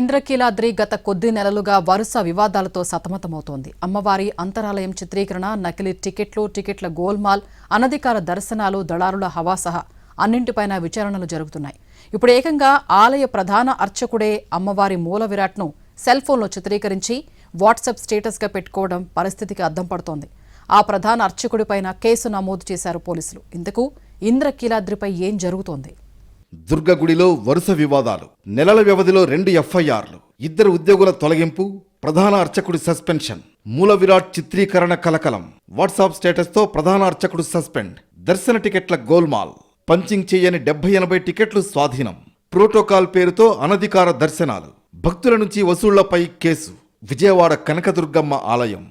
ఇంద్రకీలాద్రి గత కొద్ది నెలలుగా వరుస వివాదాలతో సతమతమవుతోంది. అమ్మవారి అంతరాలయం చిత్రీకరణ, నకిలీ టికెట్ల గోల్మాల్, అనధికార దర్శనాలు, దళారుల హవా సహా అన్నింటిపైన విచారణలు జరుగుతున్నాయి. ఇప్పుడు ఏకంగా ఆలయ ప్రధాన అర్చకుడే అమ్మవారి మూల విరాట్ను సెల్ ఫోన్లో చిత్రీకరించి వాట్సాప్ స్టేటస్గా పెట్టుకోవడం పరిస్థితికి అద్దం పడుతోంది. ఆ ప్రధాన అర్చకుడిపైన కేసు నమోదు చేశారు పోలీసులు. ఇందుకు ఇంద్రకీలాద్రిపై ఏం జరుగుతోంది? దుర్గగుడిలో వరుస వివాదాలు, నెలల వ్యవధిలో 2 ఎఫ్ఐఆర్లు, 2 ఉద్యోగుల తొలగింపు, ప్రధాన అర్చకుడి సస్పెన్షన్, మూల విరాట్ చిత్రీకరణ కలకలం, వాట్సాప్ స్టేటస్తో ప్రధాన అర్చకుడు సస్పెండ్, దర్శన టికెట్ల గోల్మాల్, పంచింగ్ చేయని 70-80 టికెట్లు స్వాధీనం, ప్రోటోకాల్ పేరుతో అనధికార దర్శనాలు, భక్తుల నుంచి వసూళ్లపై కేసు. విజయవాడ కనకదుర్గమ్మ ఆలయం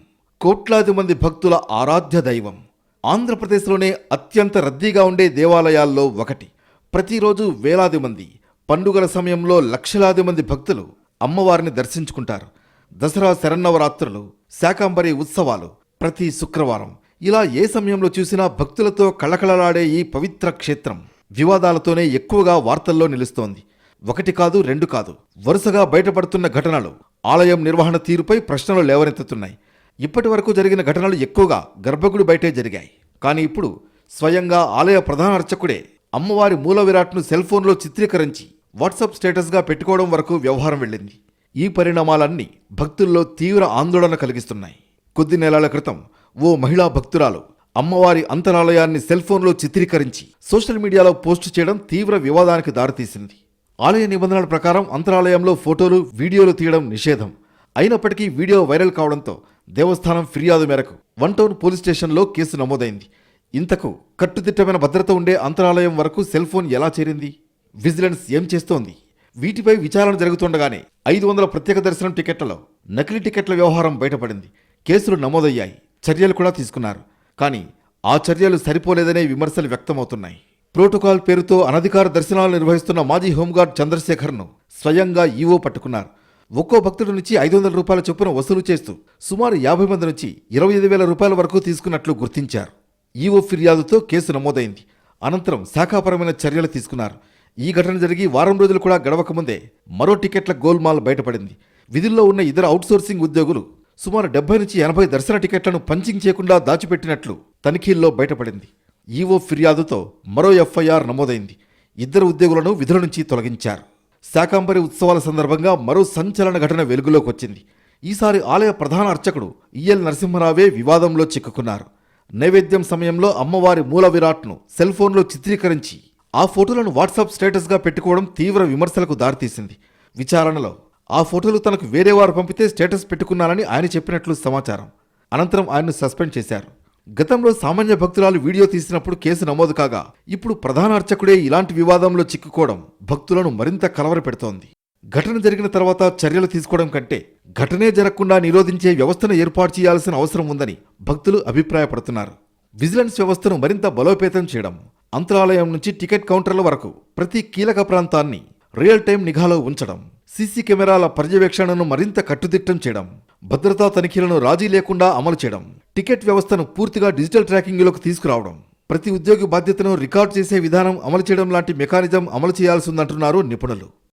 కోట్లాది మంది భక్తుల ఆరాధ్య దైవం. ఆంధ్రప్రదేశ్లోనే అత్యంత రద్దీగా ఉండే దేవాలయాల్లో ఒకటి. ప్రతిరోజు వేలాది మంది, పండుగల సమయంలో లక్షలాది మంది భక్తులు అమ్మవారిని దర్శించుకుంటారు. దసరా శరన్నవరాత్రులు, శాకంబరి ఉత్సవాలు, ప్రతి శుక్రవారం, ఇలా ఏ సమయంలో చూసినా భక్తులతో కళకళలాడే ఈ పవిత్ర క్షేత్రం వివాదాలతోనే ఎక్కువగా వార్తల్లో నిలుస్తోంది. 1 కాదు 2 కాదు, వరుసగా బయటపడుతున్న ఘటనలు ఆలయం నిర్వహణ తీరుపై ప్రశ్నలు లేవనెత్తుతున్నాయి. ఇప్పటి వరకు జరిగిన ఘటనలు ఎక్కువగా గర్భగుడి బయటే జరిగాయి. కానీ ఇప్పుడు స్వయంగా ఆలయ ప్రధాన అర్చకుడే అమ్మవారి మూల విరాట్ను సెల్ ఫోన్లో చిత్రీకరించి వాట్సాప్ స్టేటస్గా పెట్టుకోవడం వరకు వ్యవహారం వెళ్ళింది. ఈ పరిణామాలన్నీ భక్తుల్లో తీవ్ర ఆందోళన కలిగిస్తున్నాయి. కొద్ది నెలల క్రితం ఓ మహిళా భక్తురాలు అమ్మవారి అంతరాలయాన్ని సెల్ ఫోన్లో చిత్రీకరించి సోషల్ మీడియాలో పోస్టు చేయడం తీవ్ర వివాదానికి దారితీసింది. ఆలయ నిబంధనల ప్రకారం అంతరాలయంలో ఫోటోలు, వీడియోలు తీయడం నిషేధం. అయినప్పటికీ వీడియో వైరల్ కావడంతో దేవస్థానం ఫిర్యాదు మేరకు 1 టౌన్ పోలీస్ స్టేషన్లో కేసు నమోదైంది. ఇంతకు కట్టుదిట్టమైన భద్రత ఉండే అంతరాలయం వరకు సెల్ ఫోన్ ఎలా చేరింది? విజిలెన్స్ ఏం చేస్తోంది? వీటిపై విచారణ జరుగుతుండగానే 500 ప్రత్యేక దర్శనం టికెట్లలో నకిలీ టికెట్ల వ్యవహారం బయటపడింది. కేసులు నమోదయ్యాయి, చర్యలు కూడా తీసుకున్నారు. కానీ ఆ చర్యలు సరిపోలేదనే విమర్శలు వ్యక్తమవుతున్నాయి. ప్రోటోకాల్ పేరుతో అనధికార దర్శనాలు నిర్వహిస్తున్న మాజీ హోంగార్డ్ చంద్రశేఖర్ను స్వయంగా ఈవో పట్టుకున్నారు. ఒక్కో భక్తుడి నుంచి 500 రూపాయల చొప్పున వసూలు చేస్తూ సుమారు 50 మంది నుంచి 25,000 రూపాయల వరకు తీసుకున్నట్లు గుర్తించారు. ఈవో ఫిర్యాదుతో కేసు నమోదైంది. అనంతరం శాఖాపరమైన చర్యలు తీసుకున్నారు. ఈ ఘటన జరిగి వారం రోజులు కూడా గడవకముందే మరో టికెట్ల గోల్మాల్ బయటపడింది. విధుల్లో ఉన్న 2 అవుట్సోర్సింగ్ ఉద్యోగులు సుమారు 70 నుంచి 80 దర్శన టికెట్లను పంచింగ్ చేయకుండా దాచిపెట్టినట్లు తనిఖీల్లో బయటపడింది. ఈవో ఫిర్యాదుతో మరో ఎఫ్ఐఆర్ నమోదైంది. 2 ఉద్యోగులను విధుల నుంచి తొలగించారు. శాకంబరి ఉత్సవాల సందర్భంగా మరో సంచలన ఘటన వెలుగులోకి వచ్చింది. ఈసారి ఆలయ ప్రధాన అర్చకుడు ఈఎల్ నరసింహరావే వివాదంలో చిక్కుకున్నారు. నైవేద్యం సమయంలో అమ్మవారి మూల విరాట్ను సెల్ ఫోన్లో చిత్రీకరించి ఆ ఫోటోలను వాట్సాప్ స్టేటస్గా పెట్టుకోవడం తీవ్ర విమర్శలకు దారితీసింది. విచారణలో ఆ ఫోటోలు తనకు వేరే వారు పంపితే స్టేటస్ పెట్టుకున్నానని ఆయన చెప్పినట్లు సమాచారం. అనంతరం ఆయన్ను సస్పెండ్ చేశారు. గతంలో సామాన్య భక్తురాలు వీడియో తీసినప్పుడు కేసు నమోదు కాగా ఇప్పుడు ప్రధాన అర్చకుడే ఇలాంటి వివాదంలో చిక్కుకోవడం భక్తులను మరింత కలవరపెడుతోంది. ఘటన జరిగిన తర్వాత చర్యలు తీసుకోవడం కంటే ఘటనే జరగకుండా నిరోధించే వ్యవస్థను ఏర్పాటు చేయాల్సిన అవసరం ఉందని భక్తులు అభిప్రాయపడుతున్నారు. విజిలెన్స్ వ్యవస్థను మరింత బలోపేతం చేయడం, అంతరాలయం నుంచి టికెట్ కౌంటర్ల వరకు ప్రతి కీలక ప్రాంతాన్ని రియల్ టైం నిఘాలో ఉంచడం, సీసీ కెమెరాల పర్యవేక్షణను మరింత కట్టుదిట్టం చేయడం, భద్రతా తనిఖీలను రాజీ లేకుండా అమలు చేయడం, టికెట్ వ్యవస్థను పూర్తిగా డిజిటల్ ట్రాకింగ్లోకి తీసుకురావడం, ప్రతి ఉద్యోగి బాధ్యతను రికార్డు చేసే విధానం అమలు చేయడం లాంటి మెకానిజం అమలు చేయాల్సి ఉందంటున్నారు నిపుణులు.